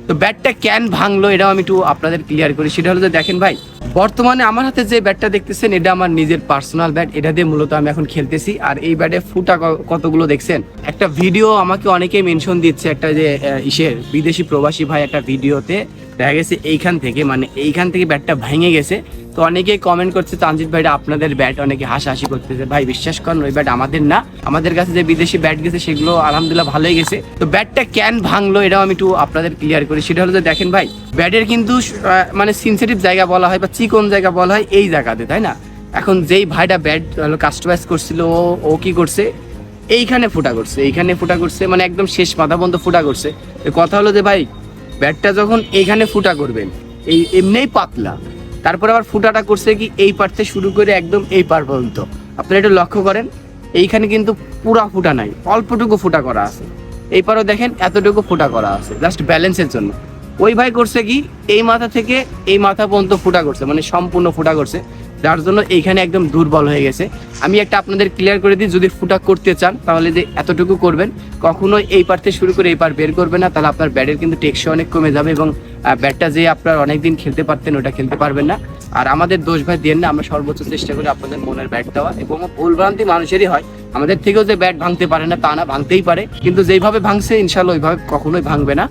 তো ব্যাটটা কেন ভাঙলো এটাও আমি একটু আপনাদের ক্লিয়ার করি। সেটা হলো যে দেখেন ভাই, বর্তমানে আমার হাতে যে ব্যাটটা দেখতেছেন এটা আমার নিজের পার্সোনাল ব্যাট। এটা দিয়ে মূলত আমি এখন খেলতেছি। আর এই ব্যাটে ফুটা কতগুলো দেখছেন। একটা ভিডিও আমাকে অনেকেই মেনশন দিচ্ছে, একটা যে বিদেশি প্রবাসী ভাই একটা ভিডিওতে দেখা গেছে এইখান থেকে ব্যাটটা ভেঙে গেছে। তো অনেকেই কমেন্ট করছে তানজিদ ভাইটা আপনাদের ব্যাট, অনেকে হাসাহাসি করতেছে। ভাই বিশ্বাস করেন ওই ব্যাট আমাদের না, আমাদের কাছে যে বিদেশি ব্যাট গেছে সেগুলো আলহামদুলিল্লাহ ভালোই গেছে। তো ব্যাটটা কেন ভাঙলো এটাও আমি একটু আপনাদের ক্লিয়ার করি। সেটা হলো যে দেখেন ভাই, ব্যাটের কিন্তু মানে সেনসিটিভ জায়গা বলা হয় বা চিকন জায়গা বলা হয় এই জায়গাতে, তাই না? এখন যেই ভাইটা ব্যাট কাস্টমাইজ করছিল ও কি করছে, এইখানে ফুটা করছে মানে একদম শেষ মাথা পর্যন্ত ফুটা করছে। কথা হলো যে ভাই, ব্যাটটা যখন এইখানে ফুটা করবেন, এই এমনিই পাতলা, তারপর আবার ফুটাটা করছে কি এই পার থেকে শুরু করে একদম এই পার পর্যন্ত। আপনারা একটু লক্ষ্য করেন, এইখানে কিন্তু পুরা ফুটা নাই, অল্পটুকু ফুটা করা আছে। এই পারও দেখেন এতটুকু ফুটা করা আছে জাস্ট ব্যালেন্সের জন্য। ওই ভাই করছে কি এই মাথা থেকে এই মাথা পর্যন্ত ফুটা করছে, মানে সম্পূর্ণ ফুটা করছে, যার জন্য এইখানে একদম দুর্বল হয়ে গেছে। আমি একটা আপনাদের ক্লিয়ার করে দিই, যদি ফুটা করতে চান তাহলে যে এতটুকু করবেন, কখনো এই পার থেকে শুরু করে এই পার বের করবেন না, তাহলে আপনার ব্যাটের কিন্তু টেকসই অনেক কমে যাবে এবং ব্যাটটা যে আপনার অনেকদিন খেলতে পারতেন ওটা খেলতে পারবেন না। আর আমাদের দোষ ভাই দেন না, আমরা সর্বোচ্চ চেষ্টা করি আপনাদের মনের ব্যাট দেওয়া, এবং ভুলভ্রান্তি মানুষেরই হয়, আমাদের থেকেও যে ব্যাট ভাঙতে পারে না তা না, ভাঙতেই পারে, কিন্তু যেইভাবে ভাঙছে ইনশাল্লাহ ওইভাবে কখনোই ভাঙবে না।